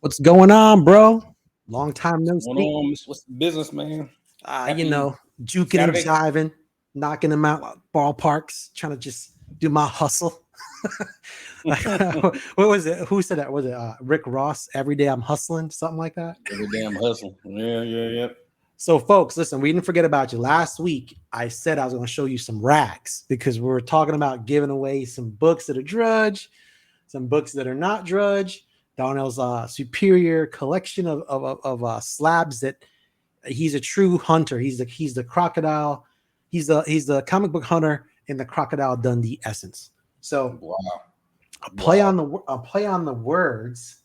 What's going on, bro? Long time no What's going speak. on? What's the business, man? You Happy know, juking and Saturday. jiving, knocking them out like ballparks, trying to just do my hustle. Like, what was it? Who said that? Was it Rick Ross? Every day I'm hustling, something like that. Every damn hustle. Yeah. So, folks, listen, we didn't forget about you. Last week, I said I was going to show you some rags because we were talking about giving away some books that are drudge, some books that are not drudge. Darnell's superior collection of slabs that he's a true hunter. He's the crocodile. He's the comic book hunter in the Crocodile Dundee essence. So Wow. a play on the words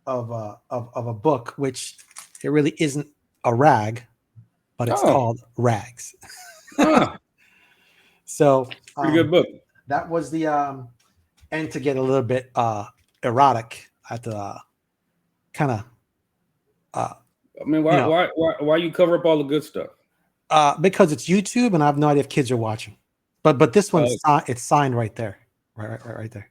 of a book, which it really isn't a rag, but it's Oh, called Rags. ah, So pretty good book. that was the and to get a little bit erotic at the kind of uh, I mean, you why know why why why you cover up all the good stuff? because it's YouTube and I have no idea if kids are watching. But this one's Uh, it's signed right there, right there.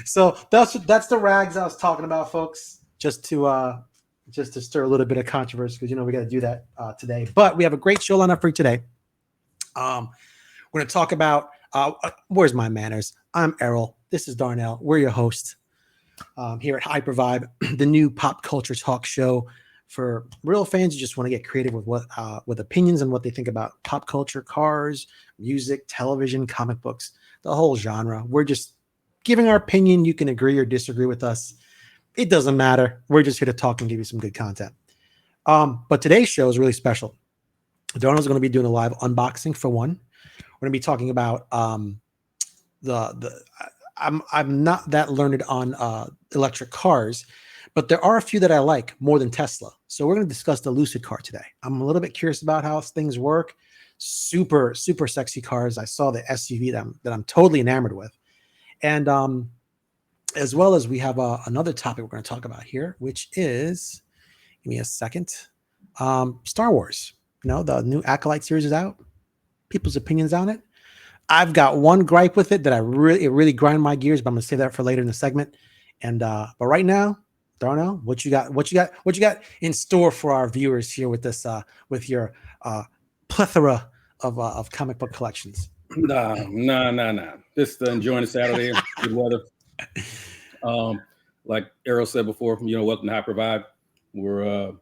So that's the rags I was talking about, folks. Just to stir a little bit of controversy because we got to do that today. But we have a great show lineup for you today. We're going to talk about where's my manners. I'm Errol. This is Darnell. We're your hosts here at Hyper Vibe, the new pop culture talk show for real fans who just want to get creative with opinions and what they think about pop culture, cars, music, television, comic books, the whole genre. We're just giving our opinion. You can agree or disagree with us. It doesn't matter. We're just here to talk and give you some good content. But today's show is really special. Donald's going to be doing a live unboxing for one. We're going to be talking about the I'm not that learned on electric cars, but there are a few that I like more than Tesla. So we're going to discuss the Lucid car today. I'm a little bit curious about how things work. Super sexy cars. I saw the SUV that I'm totally enamored with, and as well as we have another topic we're going to talk about here, which is, give me a second, Star Wars. The new Acolyte series is out. People's opinions on it. I've got one gripe with it that it really grind my gears, but I'm gonna save that for later in the segment. And but right now, Darnell, what you got in store for our viewers here with this with your plethora of comic book collections? Nah. Just enjoying the Saturday. Good weather. Like Errol said before, welcome to Hyper Vibe. We're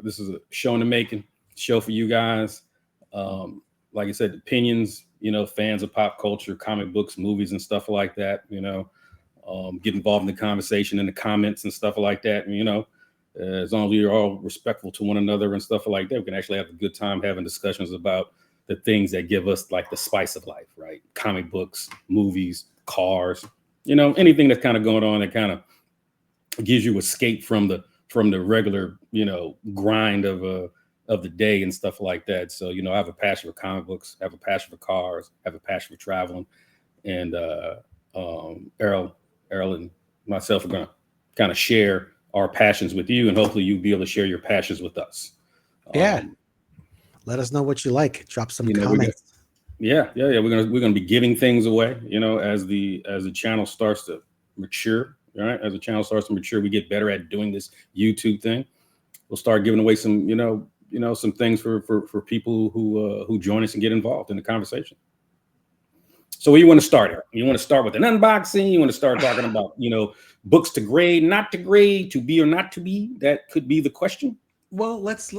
this is a show in the making, show for you guys. Like I said, opinions, fans of pop culture, comic books, movies, and stuff like that. Get involved in the conversation in the comments and stuff like that. And, as long as you're all respectful to one another and stuff like that, we can actually have a good time having discussions about the things that give us like the spice of life, right? Comic books, movies, cars, anything that's kind of going on that kind of gives you escape from the regular, grind of the day and stuff like that. So, I have a passion for comic books, I have a passion for cars, I have a passion for traveling. And Errol and myself are going to kind of share our passions with you, and hopefully you'll be able to share your passions with us. Yeah. Let us know what you like. Drop some comments. We're gonna be giving things away, as the channel starts to mature. All right, as the channel starts to mature, we get better at doing this YouTube thing. We'll start giving away some, some things for people who join us and get involved in the conversation. So where you want to start here? You want to start with an unboxing? You want to start talking about, books to grade, not to grade, to be or not to be? That could be the question. Well, let's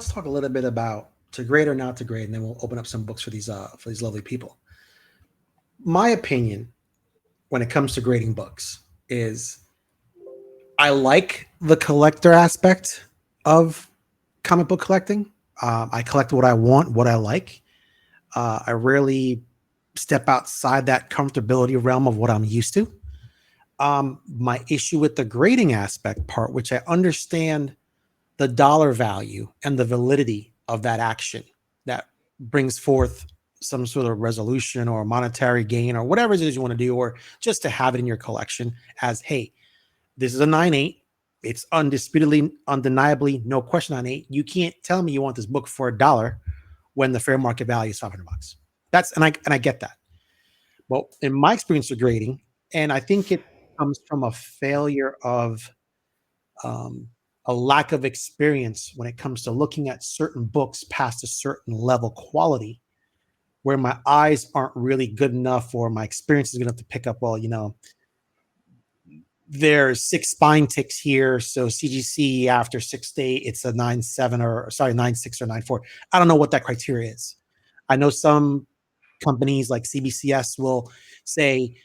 talk a little bit about to grade or not to grade, and then we'll open up some books for these lovely people. My opinion when it comes to grading books is I like the collector aspect of comic book collecting. I collect what I want, what I like. I rarely step outside that comfortability realm of what I'm used to. My issue with the grading aspect part, which I understand the dollar value and the validity of that action that brings forth some sort of resolution or monetary gain or whatever it is you want to do, or just to have it in your collection as, hey, this is a 9.8. It's undisputedly, undeniably, no question on 8. You can't tell me you want this book for $1 when the fair market value is $500. And I get that. Well, in my experience with grading, and I think comes from a failure of a lack of experience when it comes to looking at certain books past a certain level quality, where my eyes aren't really good enough or my experience is good enough to pick up, well, there's 6 spine ticks here, so CGC after 6 to 8, it's a 9.7 or sorry 9.6 or 9.4. I don't know what that criteria is. I know some companies like CBCS will say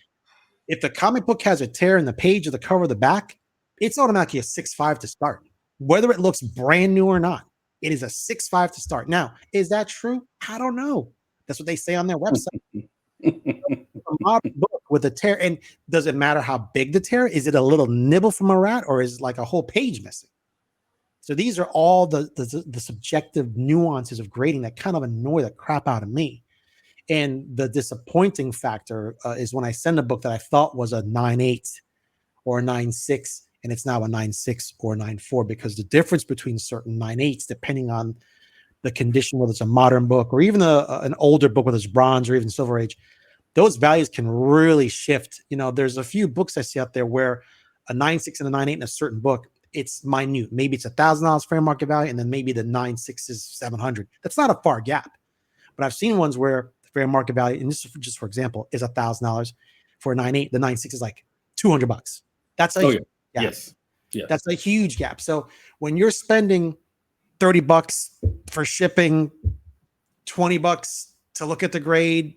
if the comic book has a tear in the page or the cover or the back, it's automatically a 6.5 to start, whether it looks brand new or not. It is a 6.5 to start. Now, is that true? I don't know. That's what they say on their website. A modern book with a tear, and does it matter how big the tear is? It a little nibble from a rat, or is it like a whole page missing? So these are all the subjective nuances of grading that kind of annoy the crap out of me. And the disappointing factor is when I send a book that I thought was a 9.8 or a 9.6, and it's now a 9.6 or 9.4, because the difference between certain 9.8s, depending on the condition, whether it's a modern book or even an older book, whether it's bronze or even silver age, those values can really shift. There's a few books I see out there where a 9.6 and a 9.8 in a certain book, it's minute. Maybe it's $1,000 fair market value, and then maybe the 9.6 is 700. That's not a far gap. But I've seen ones where the fair market value, and this is just for example, is $1,000 for a 9.8. The 9.6 is like $200. That's a gap. Yes. That's a huge gap. So when you're spending $30 for shipping, $20 to look at the grade,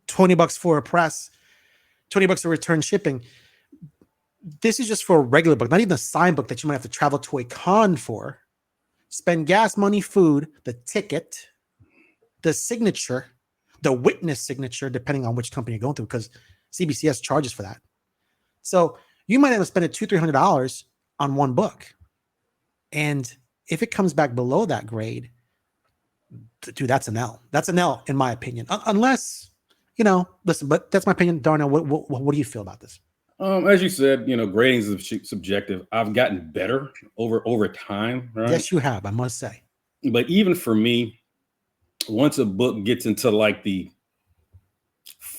$20 for a press, $20 for return shipping. This is just for a regular book, not even a signed book that you might have to travel to a con for. Spend gas money, food, the ticket, the signature, the witness signature, depending on which company you're going through, because CBCS charges for that. So you might have to spend $200-$300 on one book. And if it comes back below that grade, dude, that's an L. That's an L, in my opinion. Unless, listen, but that's my opinion. Darnell, what do you feel about this? As you said, grading is subjective. I've gotten better over time, right? Yes, you have, I must say. But even for me, once a book gets into like the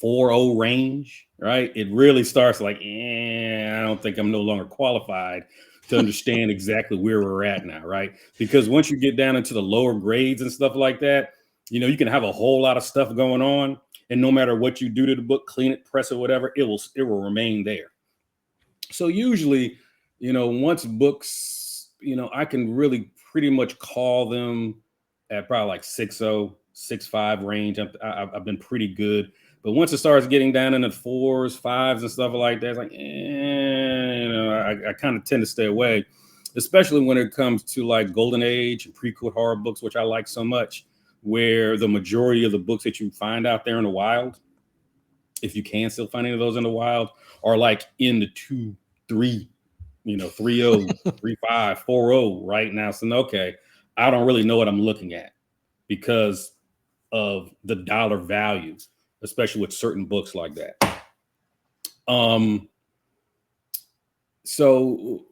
4.0 range, right, it really starts like, I don't think I'm no longer qualified to understand exactly where we're at now, right? Because once you get down into the lower grades and stuff like that, you can have a whole lot of stuff going on, and no matter what you do to the book, clean it, press it, whatever, it will remain there. So usually, once books, I can really pretty much call them at probably like 6.0, 6.5 range. I've been pretty good. But once it starts getting down into 4s, 5s, and stuff like that, it's like, I kind of tend to stay away, especially when it comes to like Golden Age and pre-code horror books, which I like so much, where the majority of the books that you find out there in the wild, if you can still find any of those in the wild, are like in the 2, 3, 3.0, 3.5, 4.0 right now. So, okay, I don't really know what I'm looking at because of the dollar values, especially with certain books like that. So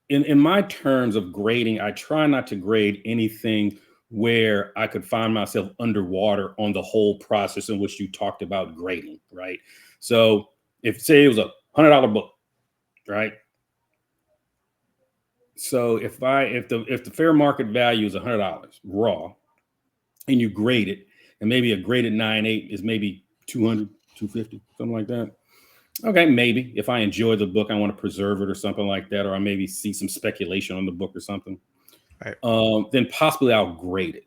in my terms of grading, I try not to grade anything where I could find myself underwater on the whole process in which you talked about grading, right? So if say it was a $100 book, right? So if the fair market value is $100 raw, and you grade it, and maybe a graded 9.8 is maybe 200, 250, something like that. Okay, maybe if I enjoy the book, I want to preserve it or something like that, or I maybe see some speculation on the book or something. Right. Then possibly I'll grade it.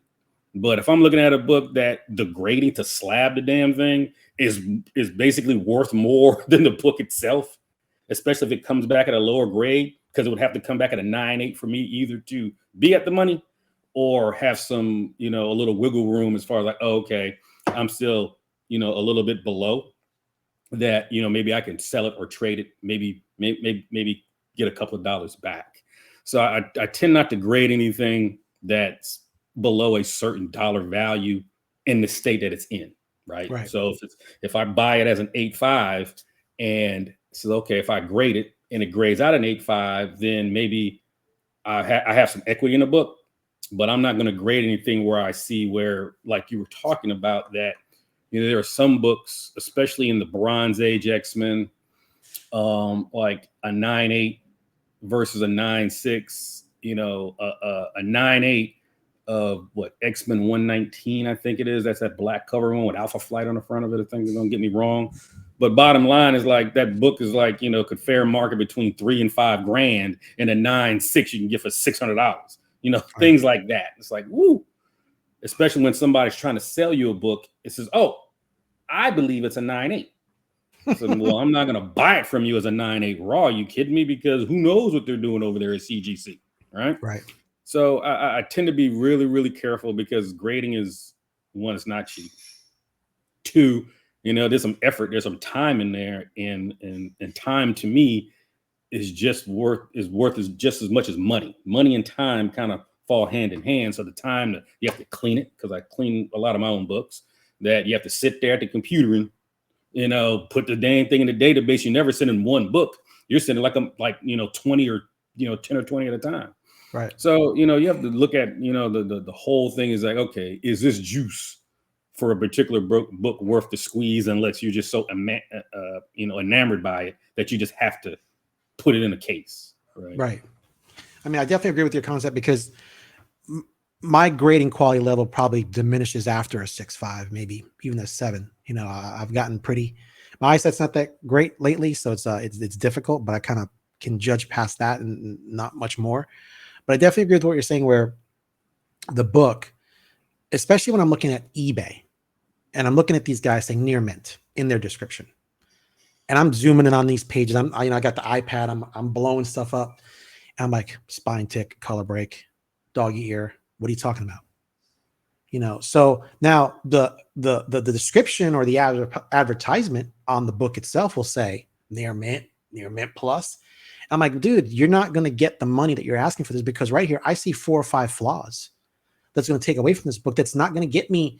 But if I'm looking at a book that the grading to slab the damn thing is basically worth more than the book itself, especially if it comes back at a lower grade, because it would have to come back at a 9.8 for me either to be at the money or have some, a little wiggle room as far as like, oh, okay, I'm still, a little bit below that, maybe I can sell it or trade it, maybe get a couple of dollars back. So I tend not to grade anything that's below a certain dollar value in the state that it's in, right? So if I buy it as an 8.5 and so, okay, if I grade it and it grades out an 8.5, then maybe I have some equity in the book, but I'm not going to grade anything where I see where, like you were talking about, that there are some books, especially in the Bronze Age X-Men, like a 9.8 versus a 9.6, a 9.8 of what, X-Men 119, I think it is. That's that black cover one with Alpha Flight on the front of it. I think they're gonna get me wrong. But bottom line is like that book is like, could fair market between $3 and $5 grand, and a 9.6 you can get for $600. Things like that. It's like, woo. Especially when somebody's trying to sell you a book, it says, oh, I believe it's a 9.8. So, well, I'm not going to buy it from you as a 9.8 raw. You kidding me? Because who knows what they're doing over there at CGC, right? Right. So I tend to be really, really careful because grading is, one, it's not cheap. Two, there's some effort, there's some time in there, and time to me is worth just as much as money. Money and time kind of fall hand in hand. So the time that you have to clean it, because I clean a lot of my own books, that you have to sit there at the computer and put the dang thing in the database. You never send in one book. You're sending like 20 or 10 or 20 at a time. Right. So you have to look at the whole thing is like, okay, is this juice for a particular book worth the squeeze, unless you're just so enamored by it that you just have to put it in a case. Right. I mean, I definitely agree with your concept, because my grading quality level probably diminishes after a 6.5, maybe even a 7. I've gotten my eyesight's not that great lately, so it's difficult, but I kind of can judge past that and not much more. But I definitely agree with what you're saying, where the book, especially when I'm looking at eBay and I'm looking at these guys saying near mint in their description, and I'm zooming in on these pages. I got the iPad, I'm blowing stuff up. And I'm like, spine tick, color break, doggy ear. What are you talking about? So now the description or the advertisement on the book itself will say near mint plus. I'm like, dude, you're not going to get the money that you're asking for this, because right here I see 4 or 5 flaws that's going to take away from this book. That's not going to get me,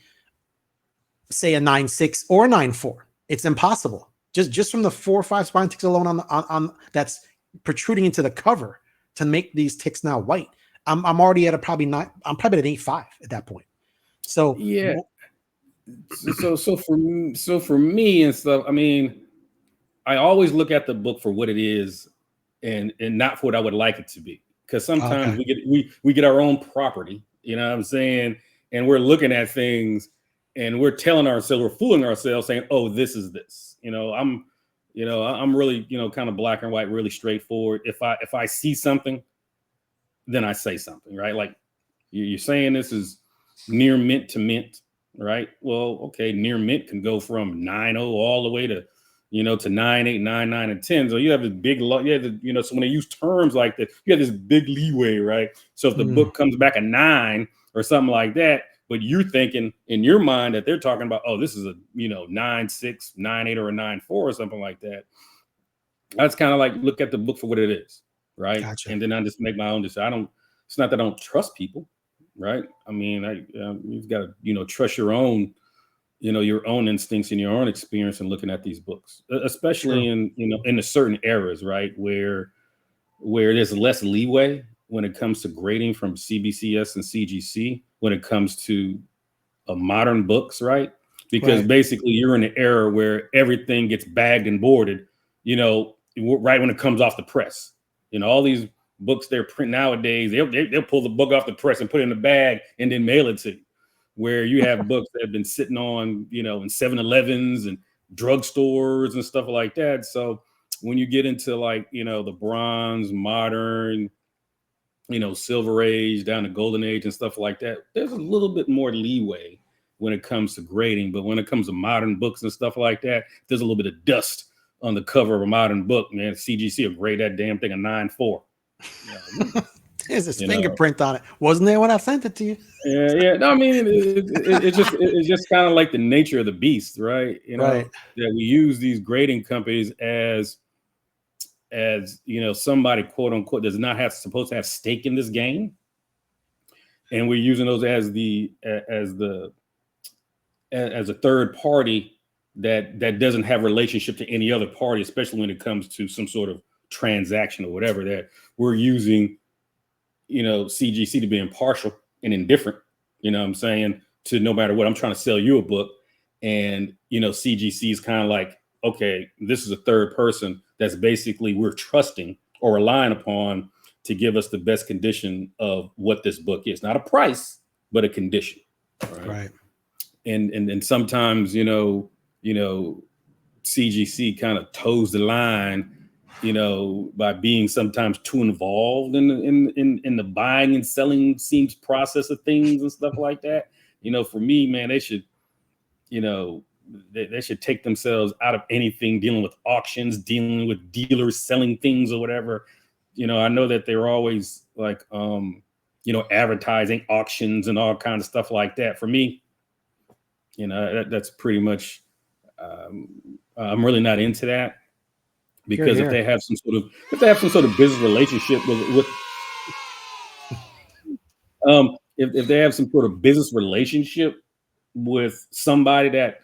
say, a 9.6 or a 9.4. It's impossible. Just from the 4 or 5 spine ticks alone on that's protruding into the cover to make these ticks now white. I'm already at I'm probably at an 8.5 at that point. So yeah. So for me and stuff, I mean, I always look at the book for what it is, and not for what I would like it to be. Because sometimes we get our own property, you know what I'm saying? And we're looking at things and we're telling ourselves, we're fooling ourselves saying, oh, this is this. I'm really, kind of black and white, really straightforward. If I see something, then I say something, right? Like you're saying this is near mint to mint, right? Well, okay, near mint can go from 9.0 all the way to, to 9.8, 9.9, and 10. So you have this big, so when they use terms like that, you have this big leeway, right? So if the book comes back a 9 or something like that, but you're thinking in your mind that they're talking about, oh, this is a 9.6, 9.8, or a 9.4 or something like that. That's kind of like look at the book for what it is, right? Gotcha. And then I just make my own decision. It's not that I don't trust people, right? I mean, you've got to trust your own, your own instincts and your own experience in looking at these books, especially in in a certain eras, right, where there's less leeway when it comes to grading from CBCS and CGC when it comes to modern books, right? Because basically you're in an era where everything gets bagged and boarded, right when it comes off the press. All these books they're print nowadays, they'll pull the book off the press and put it in a bag and then mail it to you. Where you have books that have been sitting on, in 7-Elevens and drugstores and stuff like that. So when you get into like, the bronze, modern, silver age down to golden age and stuff like that, there's a little bit more leeway when it comes to grading. But when it comes to modern books and stuff like that, there's a little bit of dust on the cover of a modern book, man. CGC will grade that damn thing a 9.4. There's his fingerprint on it. Wasn't there when I sent it to you? Yeah. No, I mean, it's just kind of like the nature of the beast, right? That we use these grading companies as somebody quote unquote does not supposed to have stake in this game, and we're using those as a third party that doesn't have relationship to any other party, especially when it comes to some sort of transaction or whatever, that we're using CGC to be impartial and indifferent, what I'm saying, to no matter what. I'm trying to sell you a book, and CGC is kind of like, okay, this is a third person that's basically we're trusting or relying upon to give us the best condition of what this book is. Not a price, but a condition. Right. And sometimes, CGC kind of toes the line, by being sometimes too involved in the buying and selling seems process of things and stuff like that. For me, man, they should, they should take themselves out of anything dealing with auctions, dealing with dealers selling things or whatever. I know that they're always like, advertising auctions and all kinds of stuff like that. For me, that's pretty much, I'm really not into that, because if they have some sort of business relationship with if they have some sort of business relationship with somebody that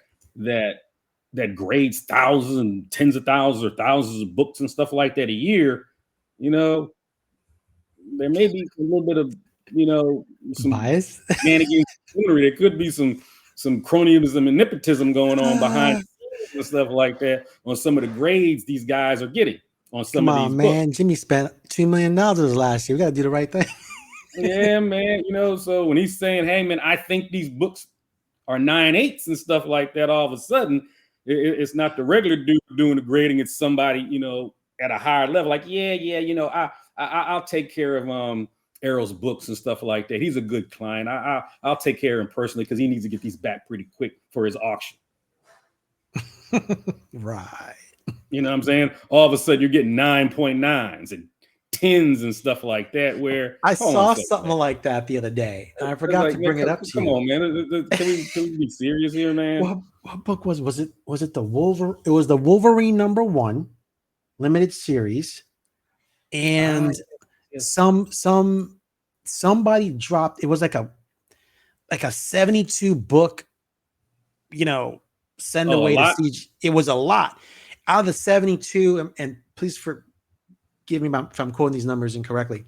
grades thousands and tens of thousands or thousands of books and stuff like that a year, there may be a little bit of some bias. There could be some cronyism and nepotism going on behind and stuff like that on some of the grades these guys are getting on some of these man. books. Jimmy spent $2 million last year. We got to do the right thing. Yeah, man. So when he's saying, hey, man, I think these books are 9.8s and stuff like that, all of a sudden, it's not the regular dude doing the grading. It's somebody, at a higher level. Like, I'll take care of Errol's books and stuff like that. He's a good client. I'll take care of him personally because he needs to get these back pretty quick for his auction. Right. You know what I'm saying? All of a sudden you're getting 9.9s and 10s and stuff like that, where I saw something like that the other day. And I forgot to bring it up to you. Come on, man. Can we be serious here, man? What book was it the Wolverine? It was the Wolverine #1 limited series. And somebody dropped, it was like a 72 book, send away to CG. It was a lot out of the 72. And please forgive me if I'm quoting these numbers incorrectly.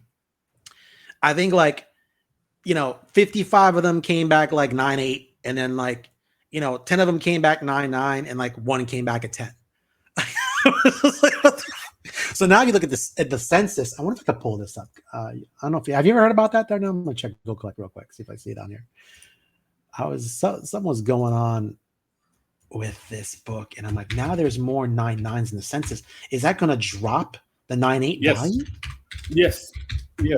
I think 55 of them came back like 9.8, and then 10 of them came back 9.9, and one came back at 10. So now you look at this at the census. I wonder if I could pull this up. I don't know if have you ever heard about that there? No, I'm gonna check Go Collect real quick, see if I see it on here. Something was going on with this book, and I'm like, now there's more 9.9s in the census. Is that going to drop the 9.8 value? Yes.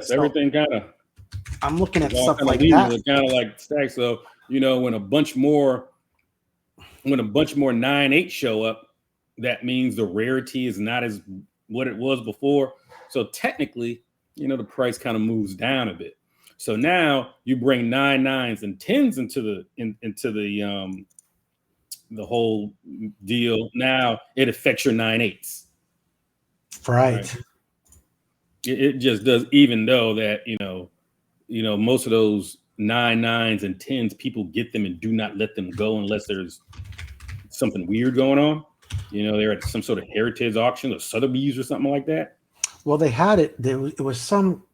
So everything kind of. I'm looking at stuff like that. Kind of like stack. So when a bunch more 9.8 show up, that means the rarity is not as what it was before. So technically, the price kind of moves down a bit. So now you bring 9.9s and 10s into the whole deal. Now it affects your 9.8s. Right. It just does, even though that, most of those 9.9s and 10s, people get them and do not let them go unless there's something weird going on. They're at some sort of heritage auction or Sotheby's or something like that. Well, they had it. It was some.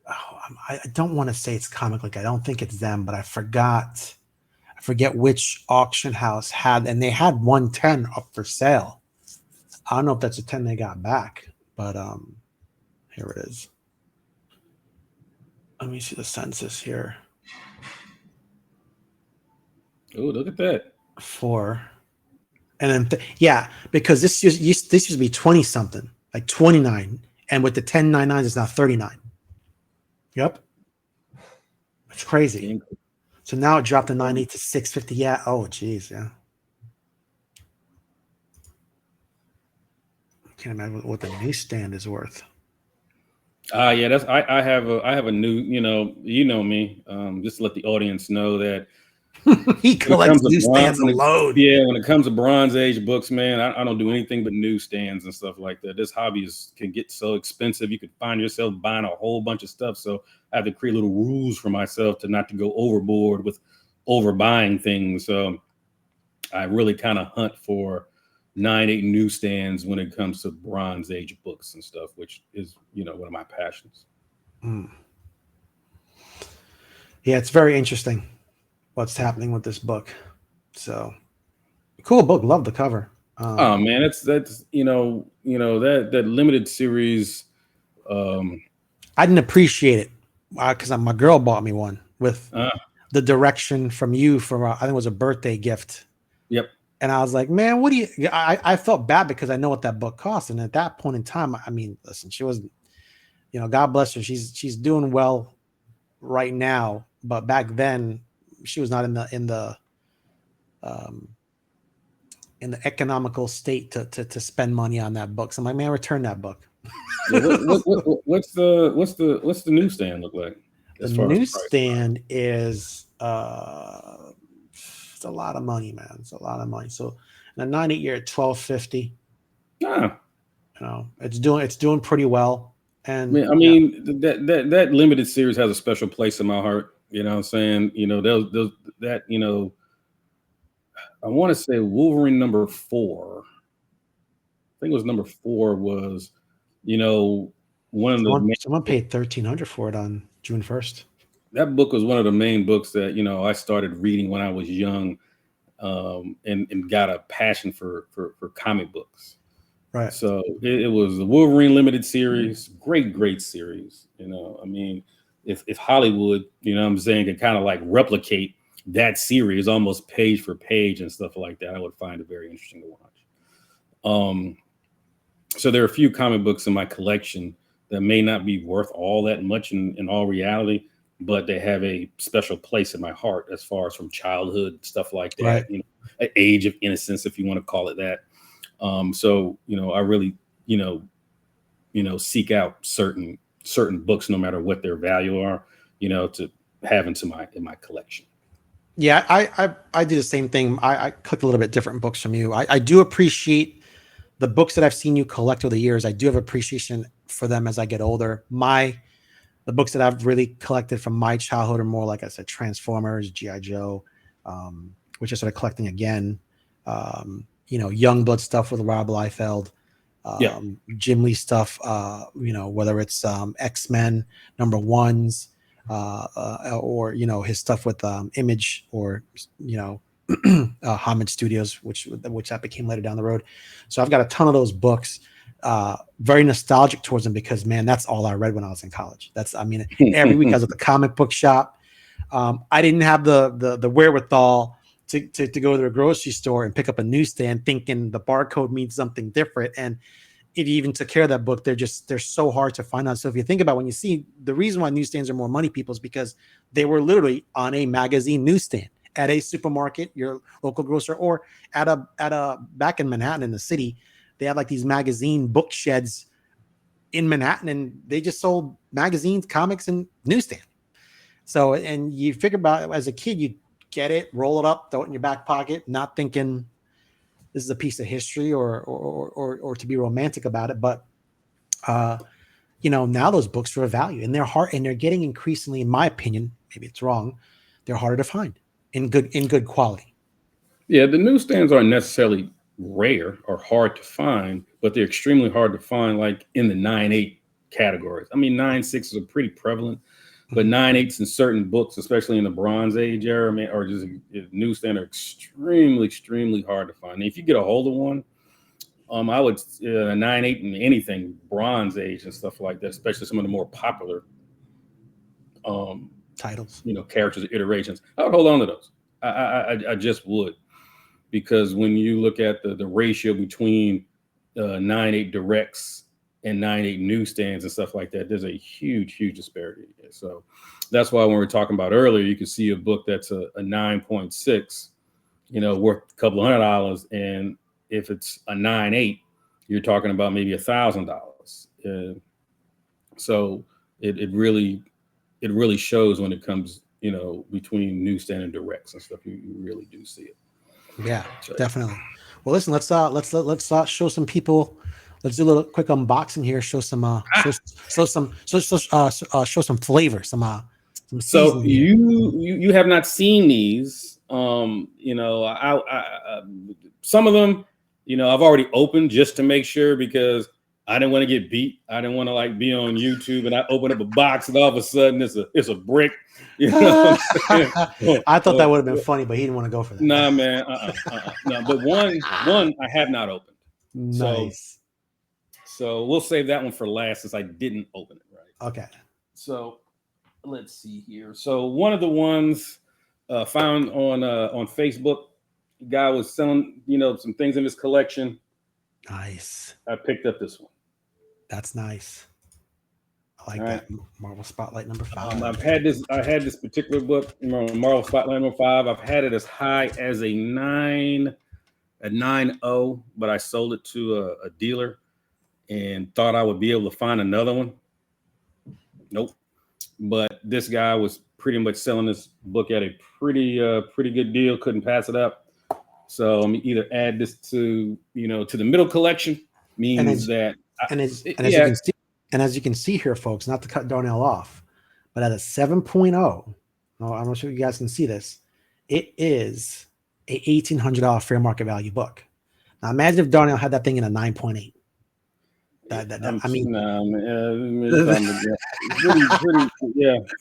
I don't want to say it's Comic Link. I don't think it's them, but I forget which auction house had, and they had 110 up for sale. I don't know if that's a 10 they got back, but here it is. Let me see the census here. Oh, look at that. 4. And then, because this used to be 20 something, like 29. And with the 10.99s, it's now 39. Yep. It's crazy. So now it dropped the 9.8 to 650. Yeah. Oh, geez. Yeah. I can't imagine what the newsstand is worth. Yeah, that's I have a new, me. Just to let the audience know that he collects newsstands alone. Yeah, when it comes to Bronze Age books, man, I don't do anything but newsstands and stuff like that. This hobby can get so expensive. You could find yourself buying a whole bunch of stuff. So I have to create little rules for myself not to go overboard with overbuying things. So I really kind of hunt for 9.8 newsstands when it comes to Bronze Age books and stuff, which is, one of my passions. Yeah, it's very interesting what's happening with this book. So cool book. Love the cover. Oh man, that's that limited series. I didn't appreciate it because my girl bought me one with the direction from you for I think it was a birthday gift. Yep. And I was like, man, what do you? I felt bad because I know what that book cost, and at that point in time, I mean, listen, she was, God bless her, she's doing well right now, but back then she was not in the economical state to spend money on that book. So I'm like, man, return that book. Yeah, what's the newsstand look like? The newsstand is it's a lot of money, man. It's a lot of money. So in a 9/8 year at $12.50. Ah. It's doing pretty well. And I mean that limited series has a special place in my heart. You know what I'm saying? Those that I want to say Wolverine number 4. I think it was number 4 was, one of the someone paid $1,300 for it on June 1st. That book was one of the main books that I started reading when I was young, and got a passion for comic books. Right. So it was the Wolverine limited series, great series. I mean, if Hollywood, I'm saying, could kind of like replicate that series almost page for page and stuff like that, I would find it very interesting to watch. So there are a few comic books in my collection that may not be worth all that much in all reality, but they have a special place in my heart as far as from childhood, stuff like that, right. An age of innocence, if you want to call it that. So, I really, seek out certain books, no matter what their value are, to have in my collection. Yeah, I do the same thing. I clicked a little bit different books from you. I do appreciate the books that I've seen you collect over the years. I do have appreciation for them as I get older. The books that I've really collected from my childhood are more, like I said, Transformers, G.I. Joe, which I started collecting again. Youngblood stuff with Rob Liefeld, Jim Lee stuff, whether it's X-Men #1s, or his stuff with Image, or Homage Studios, which that became later down the road. So I've got a ton of those books. Very nostalgic towards them because, man, that's all I read when I was in college. Every week I was at the comic book shop. I didn't have the wherewithal to go to a grocery store and pick up a newsstand thinking the barcode means something different. And it even took care of that book. They're so hard to find out. So if you think about when you see the reason why newsstands are more money people is because they were literally on a magazine newsstand at a supermarket, your local grocer, or at a back in Manhattan in the city. They had like these magazine book sheds in Manhattan, and they just sold magazines, comics, and newsstand. So, and you figure about it, as a kid, you get it, roll it up, throw it in your back pocket, not thinking this is a piece of history or to be romantic about it. But, now those books are of value, and they're hard, and they're getting increasingly, in my opinion, maybe it's wrong, they're harder to find in good quality. Yeah, the newsstands aren't necessarily rare or hard to find, but they're extremely hard to find, like in the 9/8 categories. I mean, 9/6s are pretty prevalent, but 9/8s in certain books, especially in the Bronze Age era, or just a newsstand, are extremely hard to find. And if you get a hold of one, I would 9/8 and anything Bronze Age and stuff like that, especially some of the more popular titles, characters or iterations, I would hold on to those. I just would. Because when you look at the ratio between 9/8 directs and 9/8 newsstands and stuff like that, there's a huge disparity. So that's why when we were talking about earlier, you can see a book that's a 9.6, worth a couple of $100, and if it's a 9/8, you're talking about maybe $1,000. So it really shows when it comes, between newsstand and directs and stuff. You really do see it. Yeah, definitely. Well, listen, let's show some people. Let's do a little quick unboxing here. Show some show some flavor, some so you have not seen these. I some of them, I've already opened just to make sure, because I didn't want to get beat. I didn't want to like be on YouTube and I open up a box and all of a sudden it's a brick. You know I thought that would have been funny, but he didn't want to go for that. Nah, man. No, but one I have not opened. Nice. So we'll save that one for last since I didn't open it, right? Okay. So let's see here. So one of the ones found on Facebook, guy was selling, some things in his collection. Nice. I picked up this one. That's nice. I like that. Marvel Spotlight number 5. I had this particular book, Marvel Spotlight number 5. I've had it as high as a 9.0, but I sold it to a dealer and thought I would be able to find another one. Nope. But this guy was pretty much selling this book at a pretty good deal. Couldn't pass it up. So I'm either add this to the middle collection, means as you can see here, folks, not to cut Darnell off, but at a 7.0, I'm not sure you guys can see this. It is a $1,800 fair market value book. Now imagine if Darnell had that thing in a 9.8.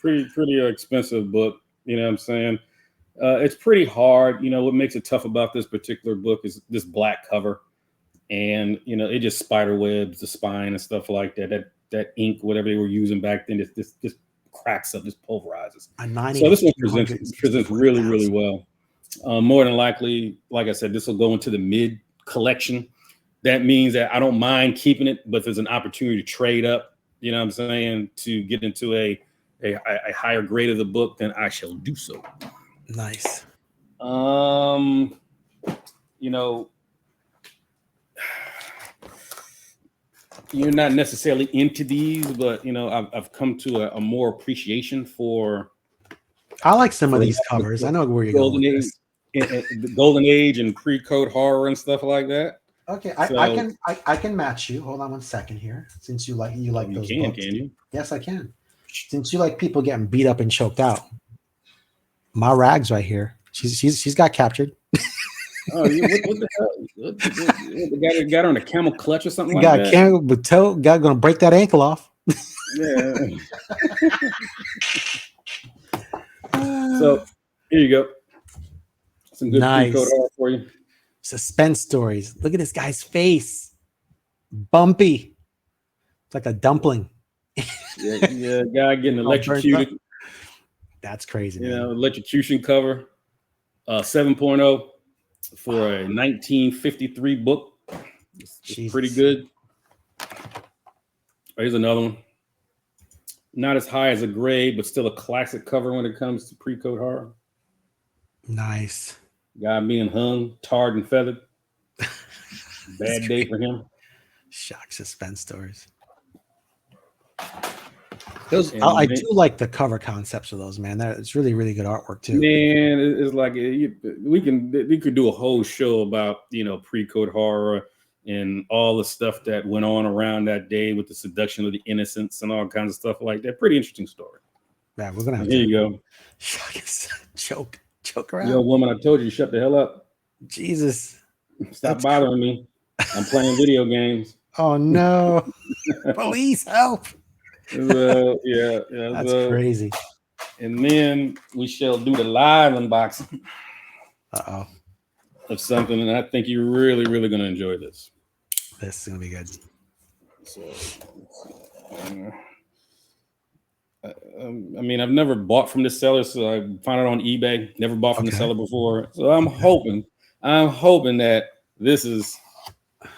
Pretty expensive book. You know what I'm saying? It's pretty hard. What makes it tough about this particular book is this black cover, and it just spider webs the spine and stuff like that. That ink, whatever they were using back then, just cracks up, just pulverizes. So this one presents really, really well. More than likely, like I said, this will go into the mid collection. That means that I don't mind keeping it, but there's an opportunity to trade up, you know what I'm saying, to get into a higher grade of the book, then I shall do so. Nice. You're not necessarily into these, but I've come to a more appreciation for. I like some of these covers. I know where you're going with this. The Golden Age and pre-code horror and stuff like that. Okay, I can match you. Hold on one second here. Since you like those books. Can you? Yes, I can. Since you like people getting beat up and choked out, my rags right here. She's got captured. Oh, what the hell? The guy that got on a camel clutch or something like that? Camel with toe. Guy gonna break that ankle off. Yeah. So here you go. Some good pre-code horror for you. Suspense stories. Look at this guy's face. Bumpy. It's like a dumpling. Yeah, guy getting electrocuted. That's crazy. Man. Electrocution cover. 7.0 for a 1953 book. It's pretty good. Here's another one. Not as high as a grade, but still a classic cover when it comes to pre-code horror. Nice. Guy being hung, tarred and feathered. Bad day for him. Shock suspense stories. I do like the cover concepts of those, man. It's really, really good artwork too. Man, it's like we could do a whole show about pre-code horror and all the stuff that went on around that day with the seduction of the innocents and all kinds of stuff like that. Pretty interesting story. Yeah, we're gonna have Here you go. Choke around. Yo, woman, I told you, shut the hell up. Jesus. Stop bothering me. I'm playing video games. Oh no. Police help. That's crazy. And then we shall do the live unboxing of something, and I think you're really, really going to enjoy this. This is going to be good. So, I've never bought from this seller, so I found it on eBay. Never bought from the seller before, so I'm hoping that this is,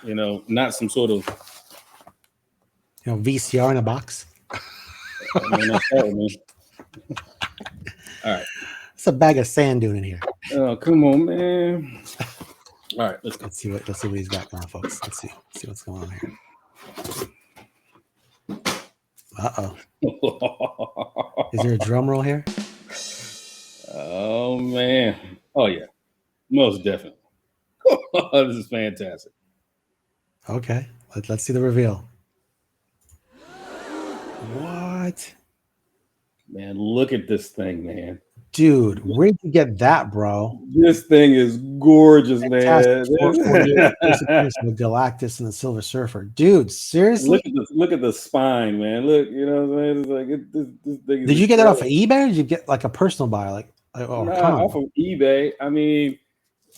not some sort of, VCR in a box. All right. It's a bag of sand dune in here. Oh, come on, man. All right, let's see what he's got going on, folks. Let's see what's going on here. Is there a drum roll here? Oh man. Oh yeah. Most definitely. This is fantastic. Okay. Let's see the reveal. What? Man, look at this thing, man. Dude, where'd you get that, bro? This thing is gorgeous, Fantastic. man. 448 first appearance of the Galactus and the Silver Surfer. Dude, seriously? Look at the spine, man. Look, you know what I'm saying? It's like this thing is Did you get that off incredible. of eBay or did you get like a personal buy? Like, oh, Nah, come on. off of eBay. I mean,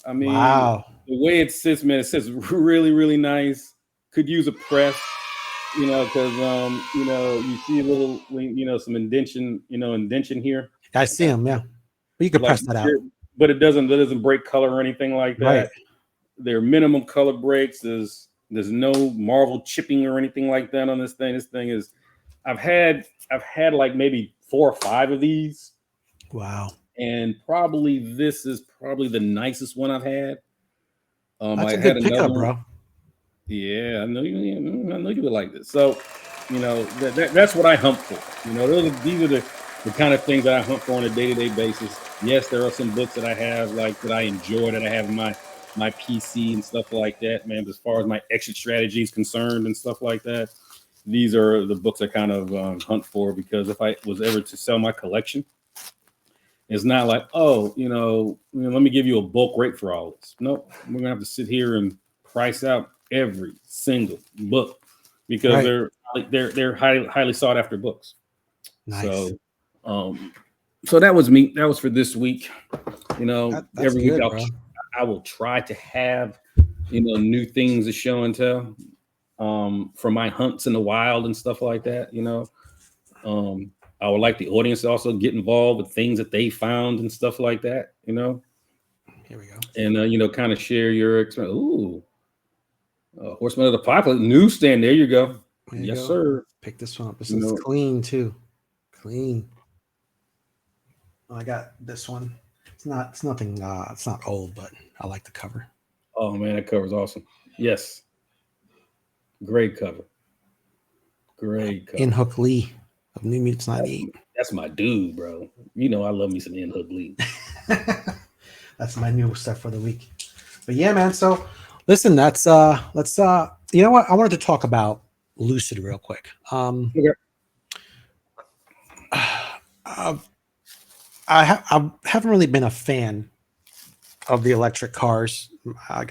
Wow. the way it sits, man, it sits really, really nice. Could use a press, you know, because you know, you see a little, you know, some indention here. I see him, yeah. But you could Like, press that out. but it doesn't break color or anything like Right. that. There are minimum color breaks. There's no Marvel chipping or anything like that on this thing. This thing is, I've had like maybe 4 or 5 of these. Wow. And probably this is probably the nicest one I've had. That's I a had good another pickup, one. bro. Yeah, I know you would like this. So, you know, that's what I hunt for. You know, these are the kind of things that I hunt for on a day-to-day basis. Yes, there are some books that I have like that I enjoy that I have in my PC and stuff like that, man. But as far as my exit strategy is concerned and stuff like that, these are the books I kind of hunt for, because if I was ever to sell my collection, it's not like, oh, let me give you a bulk rate for all this. Nope, we're gonna have to sit here and price out every single book, because Right. they're highly sought after books. Nice. So that was me. That was for this week. You know, That's every week good, bro. I will try to have new things to show and tell for my hunts in the wild and stuff like that. I would like the audience to also get involved with things that they found and stuff like that, Here we go. And, kind of share your experience. Ooh, Horseman of the Apocalypse newsstand. There you go. There you Yes, go. sir. Pick this one up. This is clean too. Clean. Oh, I got this one. It's nothing. It's not old, but I like the cover. Oh man, that cover's awesome. Yes. Great cover. Great cover. In Hook Lee of New Mutants 98. That's my dude, bro. I love me some In Hook Lee. That's my new stuff for the week. But yeah, man. So listen, let's you know what? I wanted to talk about Lucid real quick. Okay. I haven't really been a fan of the electric cars. I'm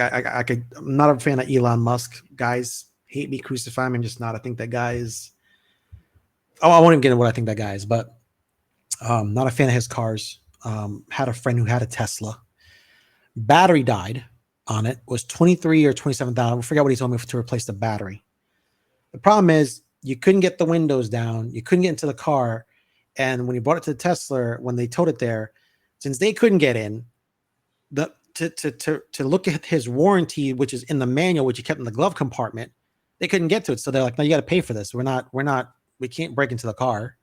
not a fan of Elon Musk. Guys hate me, crucify me. I'm just not. I think that guy is. Oh, I won't even get into what I think that guy is, but not a fan of his cars. Had a friend who had a Tesla. Battery died on it. Was 23 or 27,000. I forget what he told me to replace the battery. The problem is you couldn't get the windows down. You couldn't get into the car. And when you brought it to the Tesla, when they towed it there, since they couldn't get in, to look at his warranty, which is in the manual, which he kept in the glove compartment, they couldn't get to it. So they're like, no, you got to pay for this. We can't break into the car,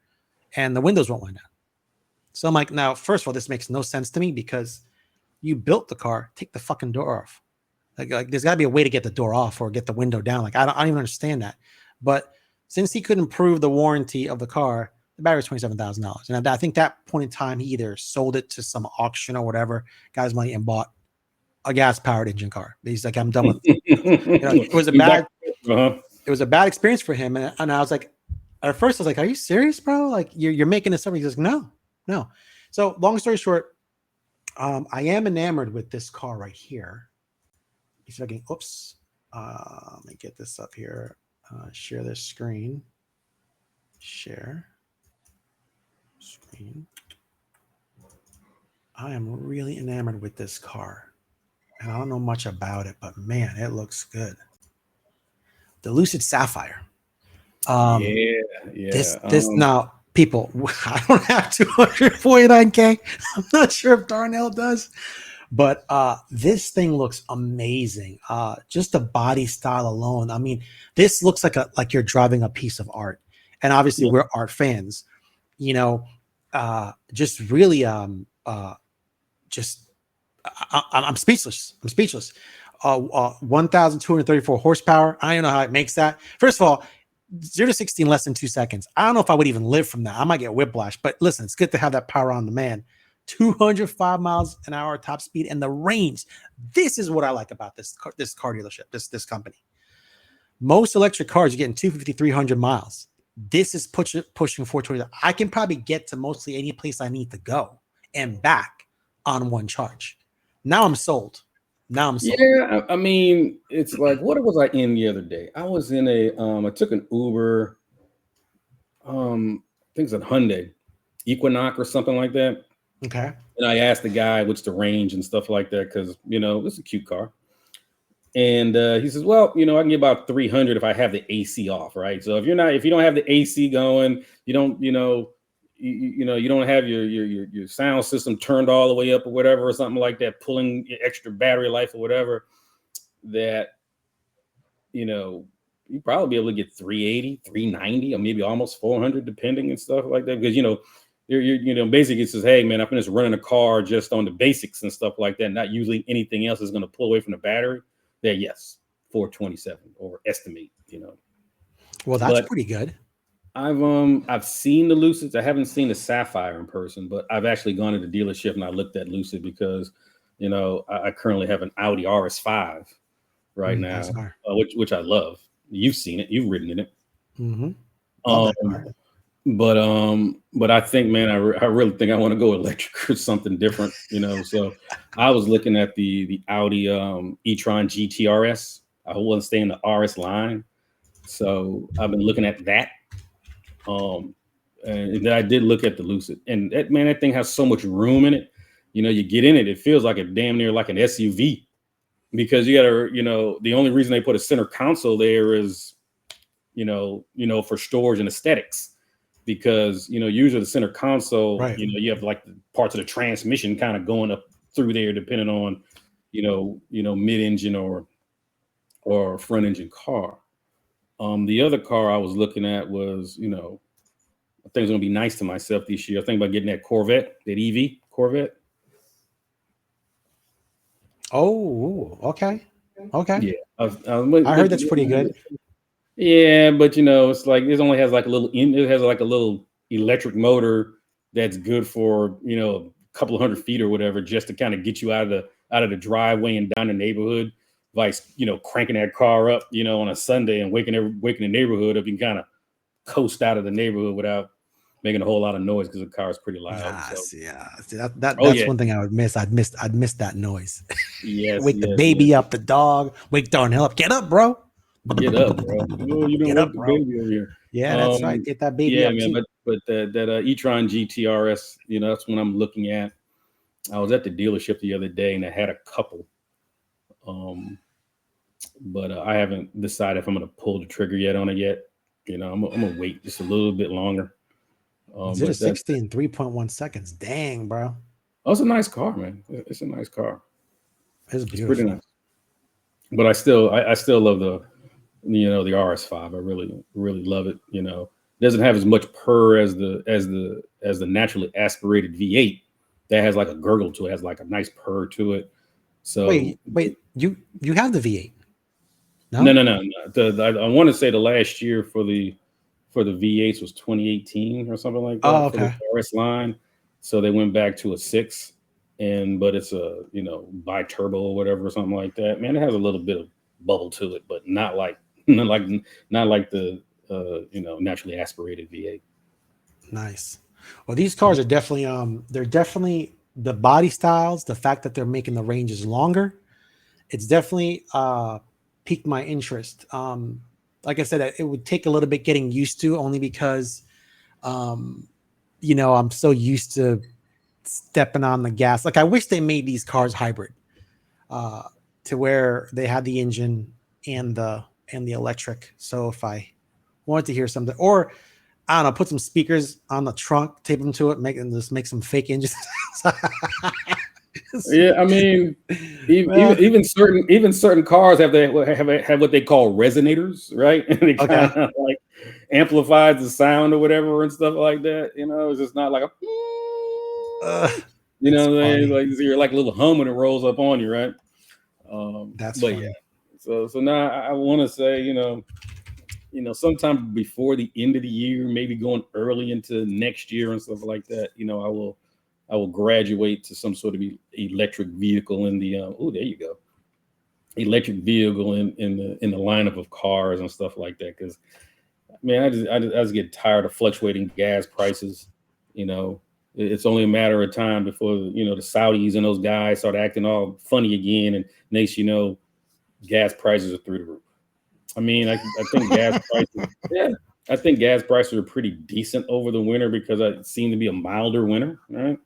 and the windows won't wind down. So I'm like, now, first of all, this makes no sense to me, because you built the car, take the fucking door off. Like there's got to be a way to get the door off or get the window down. Like I don't even understand that. But since he couldn't prove the warranty of the car, the battery was $27,000. And I think that point in time, he either sold it to some auction or whatever, got his money, and bought a gas-powered engine car. He's like, I'm done with it. It was a bad experience for him. And I was like, at first I was like, are you serious, bro? Like you're making this up. He's like, no. So long story short, I am enamored with this car right here. If I can, let me get this up here. Share this screen. Share screen. I am really enamored with this car. And I don't know much about it, but man, it looks good. The Lucid Sapphire. This now, people, I don't have 249K. I'm not sure if Darnell does, but this thing looks amazing. Just the body style alone. I mean, this looks like you're driving a piece of art. And obviously we're art fans, just really I'm speechless. 1,234 horsepower. I don't know how it makes that. First of all, 0 to 60 in less than 2 seconds. I don't know if I would even live from that. I might get whiplash, but listen, it's good to have that power on demand. 205 miles an hour top speed, and the range. This is what I like about this car dealership, this company. Most electric cars, you're getting 250, 300 miles. This is pushing 420. I can probably get to mostly any place I need to go and back on one charge. Now I'm sold. Now I'm sold. Yeah, I mean, it's like, what was I in the other day? I was in I took an Uber, I think it's a Hyundai Equinox or something like that. Okay. And I asked the guy what's the range and stuff like that, because it's a cute car. And he says, well, I can get about 300 if I have the AC off, right? So if you don't have the AC going, you don't, you don't have your sound system turned all the way up or whatever, or something like that, pulling extra battery life or whatever, that, you probably be able to get 380, 390, or maybe almost 400, depending and stuff like that. Because, basically it says, hey man, I'm just running a car just on the basics and stuff like that, not using anything else is going to pull away from the battery. There, yes, 427 or estimate, Well, that's pretty good. I've seen the Lucids. I haven't seen the Sapphire in person, but I've actually gone to the dealership and I looked at Lucid because, I currently have an Audi RS5 right now, which I love. You've seen it. You've ridden in it. Mm-hmm. But I think, man, I really think I want to go electric or something different, So I was looking at the Audi e-tron GT-RS. I want to stay in the RS line, so I've been looking at that. And then I did look at the Lucid, and that thing has so much room in it. You get in it, it feels like a damn near like an SUV, because you got to, the only reason they put a center console there is, for storage and aesthetics. Because usually the center console, right. You have like the parts of the transmission kind of going up through there, depending on mid-engine or front engine car. The other car I was looking at was, I think it's gonna be nice to myself this year. I think about getting that Corvette, that EV Corvette. Oh, okay. Yeah, I heard that's pretty good. Yeah, but it's like it only has like it has like a little electric motor that's good for a couple of 100 feet or whatever, just to kind of get you out of the driveway and down the neighborhood. Vice, cranking that car up, on a Sunday and waking the neighborhood up. You can kind of coast out of the neighborhood without making a whole lot of noise because the car is pretty loud. Yes, so. Yeah. See, that's one thing I would miss. I'd miss that noise. Yes. Wake the baby up, the dog. Wake Darnell up. Get up, bro. Get up, bro. Oh, you don't wake the baby over here. Yeah, that's right. Get that baby up. Yeah, man. But that e-tron GT-RS, that's what I'm looking at. I was at the dealership the other day and I had a couple. But I haven't decided if I'm going to pull the trigger yet on it yet. I'm going to wait just a little bit longer. Is it a 60 in 3.1 seconds? Dang, bro. Oh, it's a nice car, man. It's a nice car. It's beautiful. It's pretty nice. But I still love the RS5. I really, really love it. It doesn't have as much purr as the naturally aspirated V8 that has like a gurgle to it, has like a nice purr to it. So wait, you have the V8? No. I want to say the last year for the V8s was 2018 or something like that. Oh, okay. For the RS line, so they went back to a 6, but it's a bi-turbo or whatever or something like that. Man, it has a little bit of bubble to it, but not like the naturally aspirated V8. Nice. Well, these cars are definitely they're definitely the body styles, the fact that they're making the ranges longer. It's definitely piqued my interest. Like I said, it would take a little bit getting used to, only because I'm so used to stepping on the gas. Like I wish they made these cars hybrid, to where they had the engine and the electric. So if I wanted to hear something, or I don't know, put some speakers on the trunk, tape them to it, make some fake engines. Yeah, I mean, even certain cars have what they call resonators, right? And it kind of like amplifies the sound or whatever and stuff like that. It's just not like a, like you're like a little hum when it rolls up on you, right? That's but funny. Yeah. So now I want to say, sometime before the end of the year, maybe going early into next year and stuff like that, I will graduate to some sort of electric vehicle in the there you go, electric vehicle in the lineup of cars and stuff like that. Because man, I just get tired of fluctuating gas prices, It's only a matter of time before, you know, the Saudis and those guys start acting all funny again. And next, you know, gas prices are through the roof. I mean, I think gas prices, yeah, I think gas prices are pretty decent over the winter because it seemed to be a milder winter, right?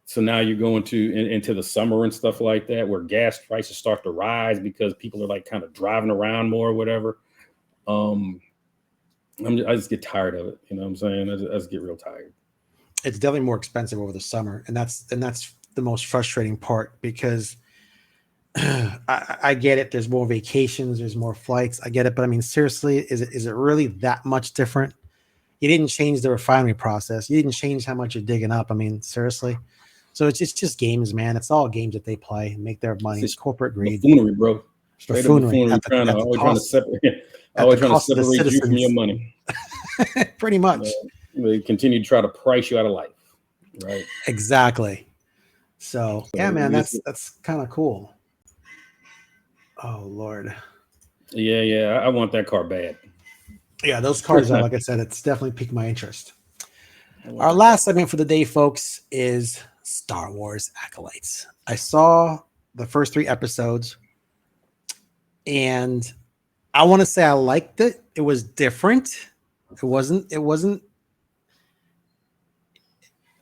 So now you're going into the summer and stuff like that, where gas prices start to rise because people are like kind of driving around more or whatever. Um, I just get tired of it. You know what I'm saying? I just get real tired. It's definitely more expensive over the summer, and that's the most frustrating part because I get it. There's more vacations, there's more flights. I get it, but I mean, seriously, is it really that much different? You didn't change the refinery process. You didn't change how much you're digging up. I mean, seriously. So it's just games, man. It's all games that they play and make their money. It's corporate greed. Buffoonery, bro. Straight up buffoonery. Always trying to separate you from your money. Pretty much. They continue to try to price you out of life. Right. Exactly. So yeah, man, that's kind of cool. Oh Lord. Yeah. I want that car bad. Yeah, those cars are, like I said, it's definitely piqued my interest. Our last segment for the day, folks, is Star Wars Acolytes. I saw the first 3 episodes, and I want to say I liked it. It was different. It wasn't.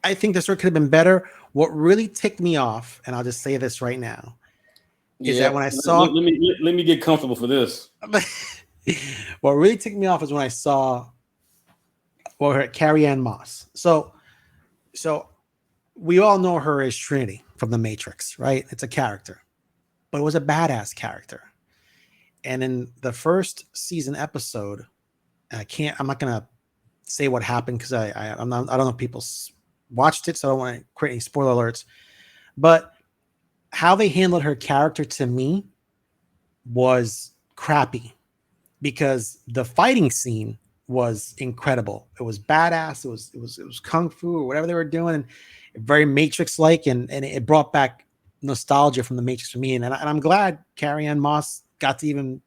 I think the story could have been better. What really ticked me off, and I'll just say this right now, is that when I saw. Let me get comfortable for this. What really ticked me off is when I saw Carrie Ann Moss. So we all know her as Trinity from The Matrix, right? It's a character, but it was a badass character. And in the first season episode, I'm not gonna say what happened because I don't know if people watched it, so I don't want to create any spoiler alerts. But how they handled her character to me was crappy, because the fighting scene was incredible. It was badass. It was kung fu or whatever they were doing, and very Matrix like, and it brought back nostalgia from the Matrix for me. And I'm glad Carrie Ann Moss got to even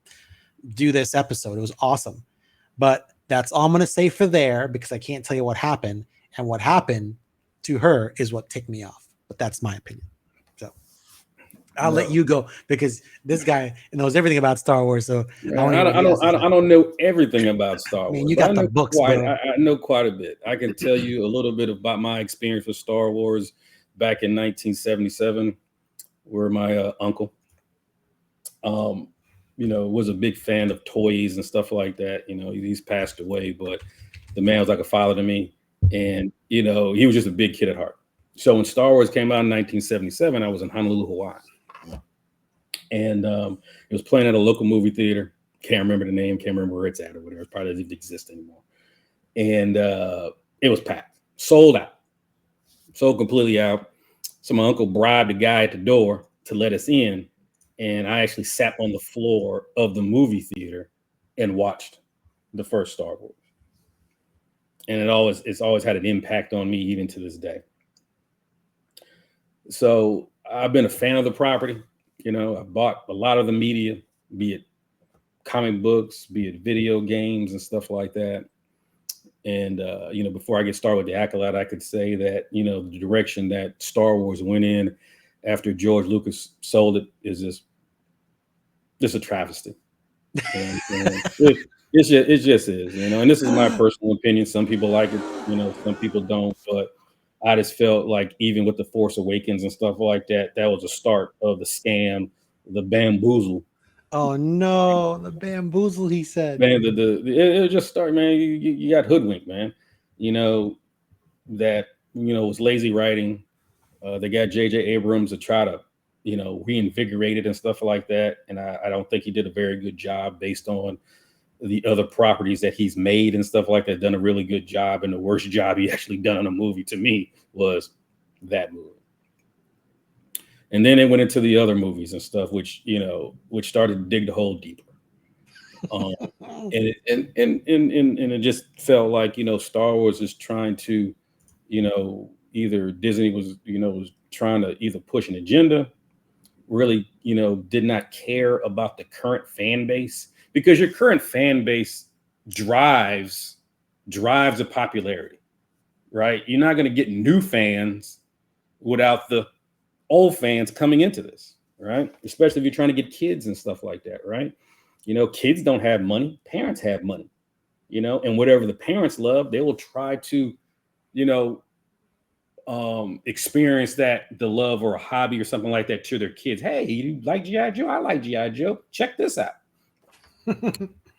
do this episode. It was awesome. But that's all I'm going to say for there, because I can't tell you what happened, and what happened to her is what ticked me off. But that's my opinion. So I'll let you go, because this guy knows everything about Star Wars. So I don't know everything about Star Wars. Man, you got the books, bro. I know quite a bit. I can tell you a little bit about my experience with Star Wars back in 1977, where my uncle, was a big fan of toys and stuff like that. You know, he's passed away, but the man was like a father to me, and he was just a big kid at heart. So when Star Wars came out in 1977, I was in Honolulu, Hawaii. And it was playing at a local movie theater. Can't remember the name, can't remember where it's at or whatever. It probably doesn't exist anymore. And it was packed, sold completely out. So my uncle bribed the guy at the door to let us in. And I actually sat on the floor of the movie theater and watched the first Star Wars. And it's always had an impact on me even to this day. So I've been a fan of the property. I bought a lot of the media, be it comic books, be it video games and stuff like that. And, before I get started with the Acolyte, I could say that, the direction that Star Wars went in after George Lucas sold it is just a travesty. It just is, and this is my personal opinion. Some people like it, some people don't, but I just felt like even with The Force Awakens and stuff like that, that was the start of the scam, the bamboozle. Oh no, the bamboozle, he said. Man, it just started, man. You got hoodwinked, man. That was lazy writing. They got J.J. Abrams to try to, reinvigorate it and stuff like that. And I don't think he did a very good job based on the other properties that he's made and stuff like that. Done a really good job, and the worst job he actually done on a movie to me was that movie. And then it went into the other movies and stuff, which started to dig the hole deeper. And it just felt like Star Wars is trying to, either Disney was trying to either push an agenda, really did not care about the current fan base, because your current fan base drives the popularity. right? You're not going to get new fans without the old fans coming into this, right? Especially if you're trying to get kids and stuff like that, right? You know, kids don't have money, parents have money, you know, and whatever the parents love, they will try to, you know, experience that, the love or a hobby or something like that to their kids. Hey, you like G.I. Joe? I like G.I. Joe. Check this out.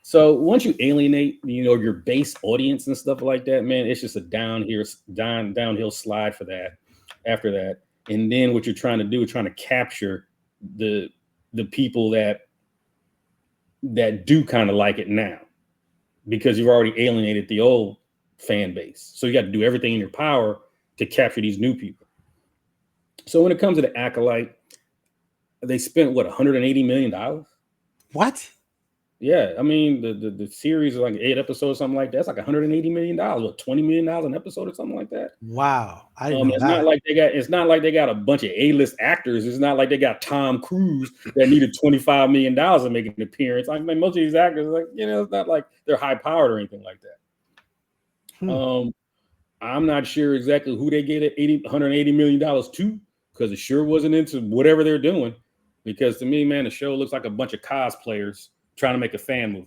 So once you alienate, you know, your base audience and stuff like that, man, it's just a downhill slide for that after that. And then what you're trying to do is trying to capture the people that do kind of like it now, because you've already alienated the old fan base. So you got to do everything in your power to capture these new people. So when it comes to the Acolyte, they spent what, $180 million? What? Yeah, I mean the series is like 8 episodes, something like that. It's like $180 million, what, $20 million an episode or something like that. Wow, I didn't know It's that. not like they got a bunch of A-list actors. It's not like they got Tom Cruise that needed $25 million to make an appearance. I mean, most of these actors, like, you know, it's not like they're high powered or anything like that. I'm not sure exactly who they gave $180 million to, because it sure wasn't into whatever they're doing. Because to me, man, the show looks like a bunch of cosplayers trying to make a fan movie.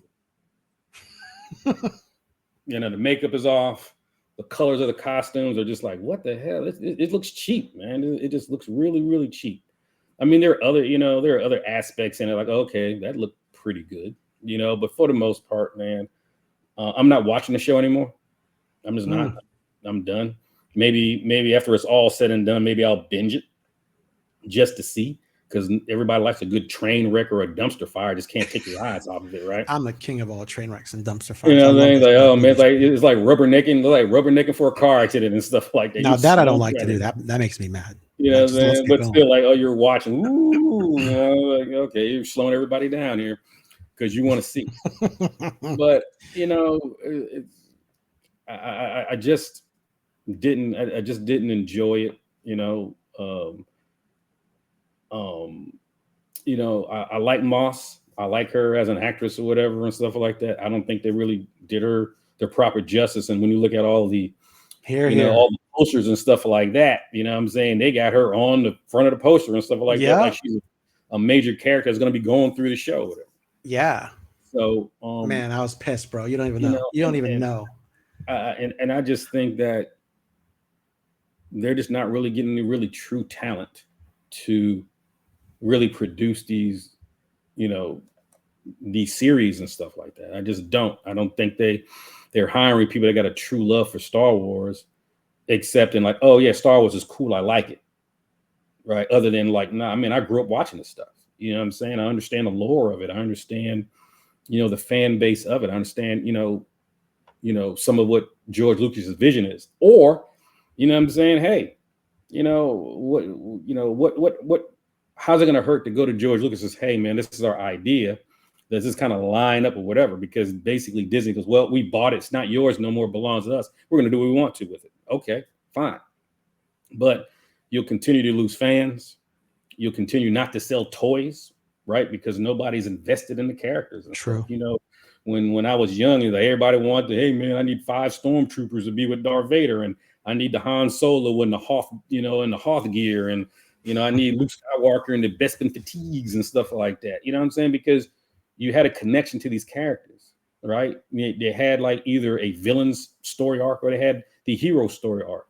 You know, the makeup is off. The colors of the costumes are just like, what the hell? It looks cheap, man. It just looks really, really cheap. I mean, there are other aspects in it, like, okay, that looked pretty good, you know, but for the most part, man, I'm not watching the show anymore. I'm just not. I'm done. Maybe after it's all said and done, maybe I'll binge it just to see, because everybody likes a good train wreck or a dumpster fire. Just can't take your eyes off of it, right? I'm the king of all train wrecks and dumpster fires. You know what I'm saying? Like, oh man, it's like rubbernecking for a car accident and stuff like that. Now that I don't like to do that. That makes me mad. You know what I'm saying? But still, like, oh, you're watching. Ooh, you know, like, okay, you're slowing everybody down here because you want to see. But you know, I just didn't enjoy it. You know, you know, I like Moss. I like her as an actress or whatever and stuff like that. I don't think they really did her the proper justice. And when you look at all the, all the posters and stuff like that, you know what I'm saying? They got her on the front of the poster and stuff like that. Like she's a major character that's going to be going through the show with her. Yeah. So, man, I was pissed, bro. You don't even know. You don't even know. And I just think that they're just not really getting any really true talent to really produce these, you know, these series and stuff like that. I just don't. I don't think they're hiring people that got a true love for Star Wars, except in like, oh yeah, Star Wars is cool, I like it, right? Other than like, nah, I mean, I grew up watching this stuff. You know what I'm saying? I understand the lore of it. I understand, you know, the fan base of it. I understand, you know, some of what George Lucas's vision is. Or, you know what I'm saying? Hey, how's it going to hurt to go to George Lucas and say, hey, man, this is our idea. Does this kind of line up or whatever? Because basically Disney goes, well, we bought it. It's not yours no more. It belongs to us. We're going to do what we want to with it. Okay, fine. But you'll continue to lose fans. You'll continue not to sell toys, right? Because nobody's invested in the characters. True. You know, when I was young, like everybody wanted to, hey, man, I need 5 stormtroopers to be with Darth Vader. And I need the Han Solo in the Hoth, in the Hoth gear. And, you know, I need Luke Skywalker in the Bespin fatigues and stuff like that. You know what I'm saying? Because you had a connection to these characters, right? They had like either a villain's story arc or they had the hero story arc.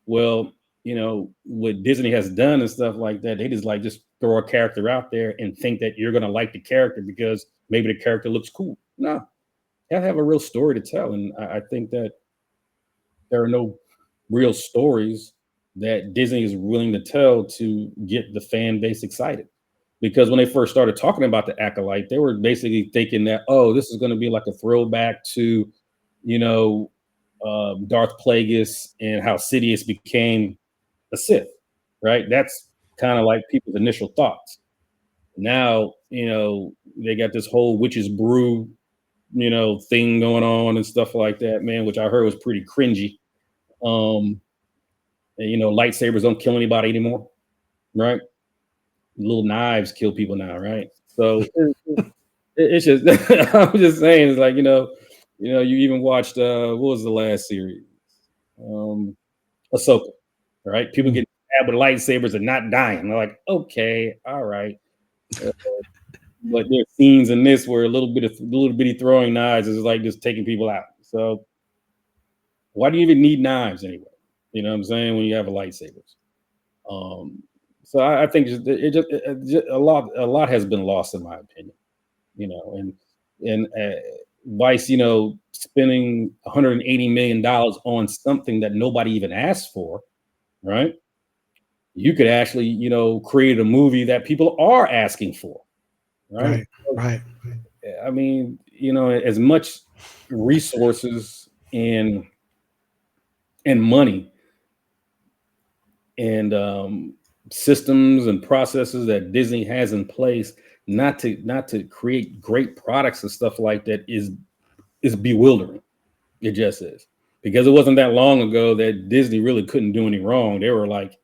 Well, you know, what Disney has done and stuff like that, they just throw a character out there and think that you're going to like the character because maybe the character looks cool. No, you have to have a real story to tell. And I think that there are no real stories that Disney is willing to tell to get the fan base excited. Because when they first started talking about the Acolyte, they were basically thinking that, oh, this is going to be like a throwback to, you know, Darth Plagueis and how Sidious became a Sith, right? That's kind of like people's initial thoughts. Now, you know, they got this whole witch's brew, you know, thing going on and stuff like that, man, which I heard was pretty cringy. And, you know, lightsabers don't kill anybody anymore, right? Little knives kill people now, right? So it's just I'm just saying, it's like, you know, you even watched what was the last series? Ahsoka, right? People get stabbed with lightsabers and not dying. They're like, okay, all right. But there's scenes in this where a little bitty throwing knives is like just taking people out. So why do you even need knives anyway? You know what I'm saying? When you have a lightsabers. So I think a lot has been lost in my opinion. You know, and Vice, you know, spending $180 million on something that nobody even asked for, right? You could actually, you know, create a movie that people are asking for, right? Right. Right. I mean, you know, as much resources and money and systems and processes that Disney has in place, not to create great products and stuff like that is bewildering. It just is, because it wasn't that long ago that Disney really couldn't do any wrong. They were like,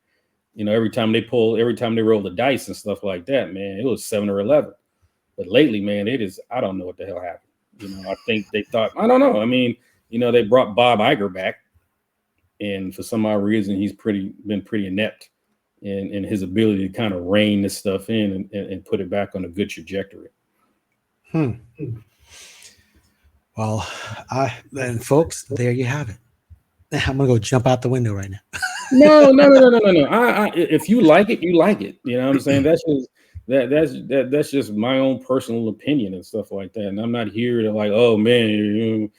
you know, every time they roll the dice and stuff like that, man, it was 7 or 11. But lately, man, it is, I don't know what the hell happened. You know, I think they thought, I don't know. I mean, you know, they brought Bob Iger back, and for some odd reason, he's been pretty inept in his ability to kind of rein this stuff in and put it back on a good trajectory. Well, then folks, there you have it. I'm gonna go jump out the window right now. No. If you like it, you like it. You know what I'm saying? That's just my own personal opinion and stuff like that. And I'm not here to like, oh man,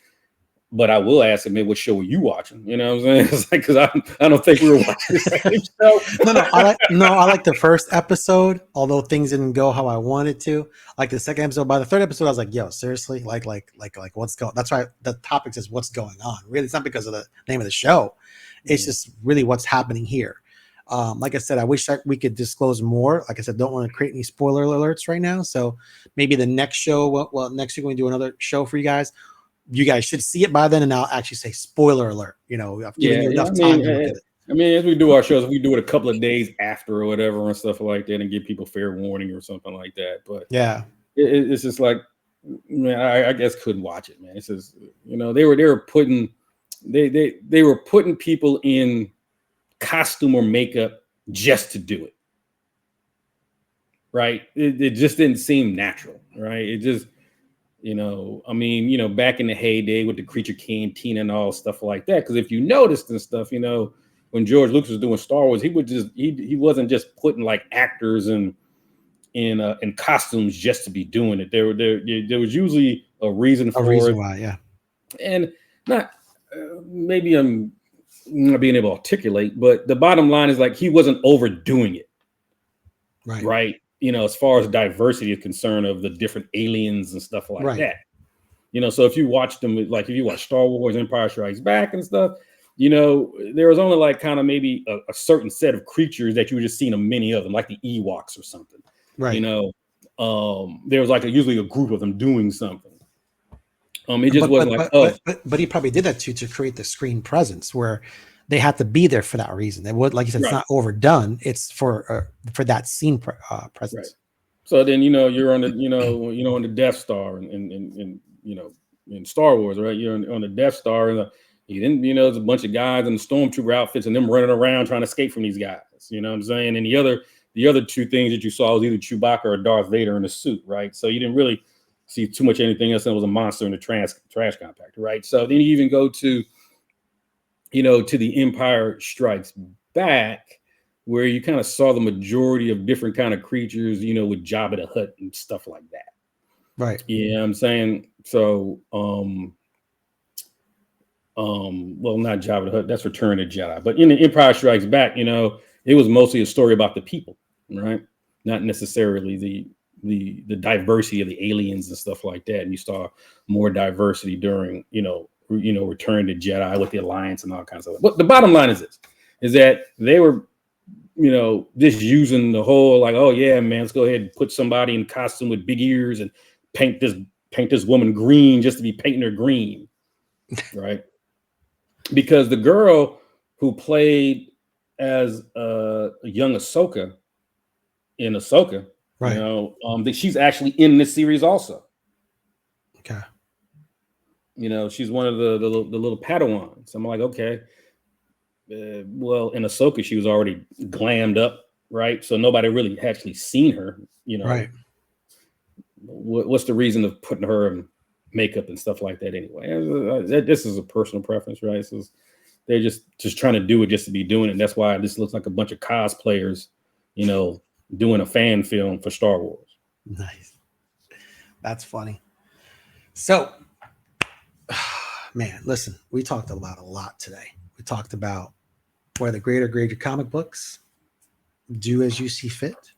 but I will ask him, man, what show are you watching? You know what I'm saying? It's like, because I don't think we were watching the same show. I like the first episode, although things didn't go how I wanted to. Like the second episode, by the third episode, I was like, yo, seriously? Like what's going? That's why the topic is what's going on. Really, it's not because of the name of the show. It's just really what's happening here. Like I said, I wish we could disclose more. Like I said, don't want to create any spoiler alerts right now. So maybe the next show, well, next week when we do another show for you guys should see it by then, and I'll actually say spoiler alert. You know, I've given you enough time to look at it. I mean, as we do our shows, we do it a couple of days after or whatever and stuff like that, and give people fair warning or something like that. But yeah, it's just like, man, I guess couldn't watch it, man. It's just, you know, they were putting people in costume or makeup just to do it, right? It just didn't seem natural, right? It just, you know, I mean, you know, back in the heyday with the Creature Cantina and all stuff like that. Because if you noticed and stuff, you know, when George Lucas was doing Star Wars, he wasn't just putting like actors in costumes just to be doing it. There was usually a reason for it. Why, yeah. And not maybe I'm not being able to articulate, but the bottom line is like he wasn't overdoing it, right? You know, as far as diversity is concerned of the different aliens and stuff like that. You know, so if you watch them, like if you watch Star Wars, Empire Strikes Back and stuff, you know, there was only like kind of maybe a certain set of creatures that you were just seeing many of them, like the Ewoks or something. Right. You know, there was like usually a group of them doing something. It just wasn't like, but he probably did that to create the screen presence where they had to be there for that reason. They would, like you said, it's not overdone. It's for that scene presence. Right. So then, you know, you're on the, on the Death Star and you know, in Star Wars, right? You're on the Death Star, and you didn't, you know, there's a bunch of guys in the stormtrooper outfits and them running around trying to escape from these guys. You know what I'm saying? And the other two things that you saw was either Chewbacca or Darth Vader in a suit, right? So you didn't really see too much anything else. It was a monster in the trash compactor, right? So then you even go to, you know, to the Empire Strikes Back, where you kind of saw the majority of different kind of creatures, you know, with Jabba the Hutt and stuff like that. Right. Yeah, I'm saying so. Well, not Jabba the Hutt. That's Return of the Jedi. But in the Empire Strikes Back, you know, it was mostly a story about the people, right? Not necessarily the diversity of the aliens and stuff like that. And you saw more diversity during, you know, Return to Jedi with the Alliance and all kinds of stuff. But the bottom line is this, is that they were, you know, just using the whole like, oh yeah, man, let's go ahead and put somebody in costume with big ears and paint this woman green just to be painting her green, right? Because the girl who played as a young Ahsoka in Ahsoka, right, you know, that she's actually in this series also. Okay. You know, she's one of the little Padawans. I'm like, okay, well, in Ahsoka, she was already glammed up, right? So nobody really actually seen her. Right. What's the reason of putting her in makeup and stuff like that anyway? This is a personal preference, right? So they're just trying to do it just to be doing it. And that's why this looks like a bunch of cosplayers, doing a fan film for Star Wars. Nice. That's funny. So, man, listen, we talked about a lot today. We talked about where the greater grade your comic books, do as you see fit.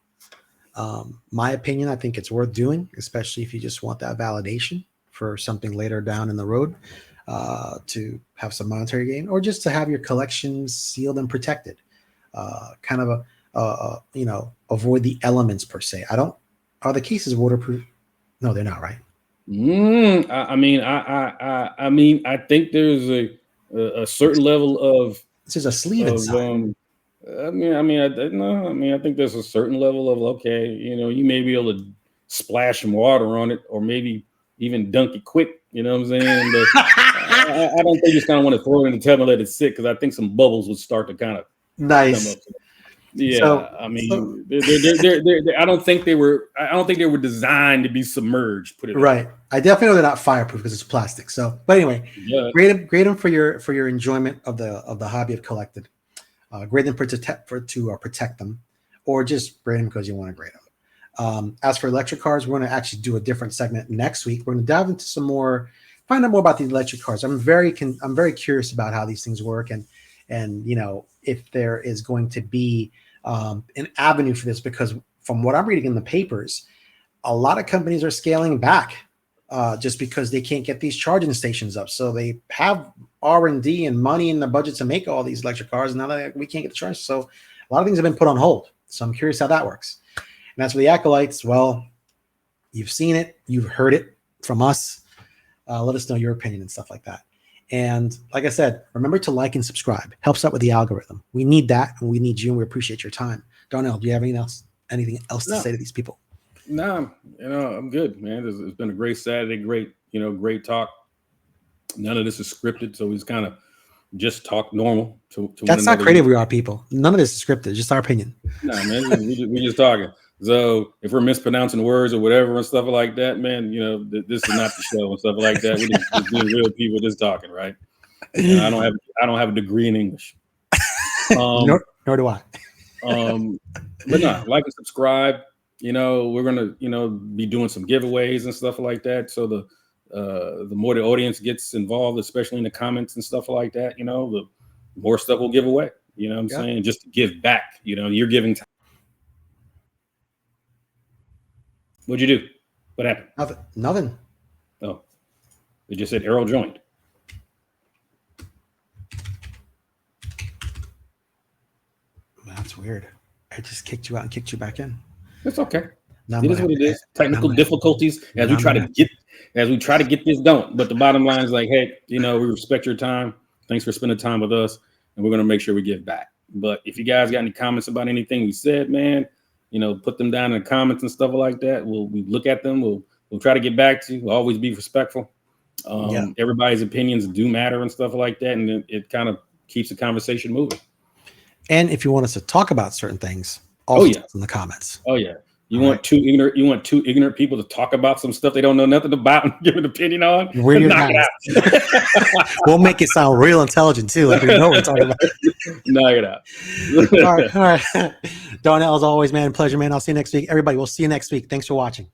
My opinion, I think it's worth doing, especially if you just want that validation for something later down in the road, to have some monetary gain, or just to have your collections sealed and protected. Kind of avoid the elements per se. Are the cases waterproof? No, they're not, right? I mean, I think there's a certain level of. This is a sleeve inside. I think there's a certain level of, okay, you may be able to splash some water on it, or maybe even dunk it quick. You know what I'm saying? But I don't think you just kind of want to throw it in the tub and let it sit, because I think some bubbles would start to kind of nice. come up. Yeah, I don't think they were designed to be submerged. Put it right. I definitely know they're not fireproof because it's plastic. So, but anyway, grade them for your enjoyment of the hobby of collected. Grade them to protect them, or just grade them because you want to grade them. As for electric cars, we're going to actually do a different segment next week. We're going to dive into find out more about the electric cars. I'm very curious about how these things work, and if there is going to be an avenue for this, because from what I'm reading in the papers, a lot of companies are scaling back just because they can't get these charging stations up. So they have R&D and money in the budget to make all these electric cars, and now we can't get the charge. So a lot of things have been put on hold. So I'm curious how that works. And as for the Acolytes, well, you've seen it, you've heard it from us. Let us know your opinion and stuff like that. And like I said, remember to like and subscribe. Helps out with the algorithm. We need that, and we need you, and we appreciate your time. Darnell, do you have anything else to say to these people? No, I'm good, man. It's been a great Saturday, great talk. None of this is scripted, so we kind of just talk normal to That's how creative we are, people. None of this is scripted, just our opinion. No, man, we just talking. So if we're mispronouncing words or whatever and stuff like that, man, this is not the show and stuff like that. We're just being real people just talking, right? And I don't have a degree in English. Nor do I. But no, like and subscribe. We're gonna be doing some giveaways and stuff like that. So the more the audience gets involved, especially in the comments and stuff like that, the more stuff we'll give away. You know what I'm saying? Just to give back. You're giving time. What'd you do? What happened? Nothing. Oh, it just said Errol joined. That's weird. I just kicked you out and kicked you back in. It's okay. It is what it is. Technical difficulties as we try to get this going. But the bottom line is like, hey, we respect your time. Thanks for spending time with us, and we're gonna make sure we give back. But if you guys got any comments about anything we said, man, put them down in the comments and stuff like that. We look at them. We'll try to get back to you. We'll always be respectful. Everybody's opinions do matter and stuff like that, and it kind of keeps the conversation moving. And if you want us to talk about certain things, also in the comments. Oh yeah. You want two ignorant people to talk about some stuff they don't know nothing about and give an opinion on? Knock it out. We'll make it sound real intelligent too, like we know what we're talking about. Knock it out. All right. Darnell, as always, man, pleasure, man. I'll see you next week. Everybody, we'll see you next week. Thanks for watching.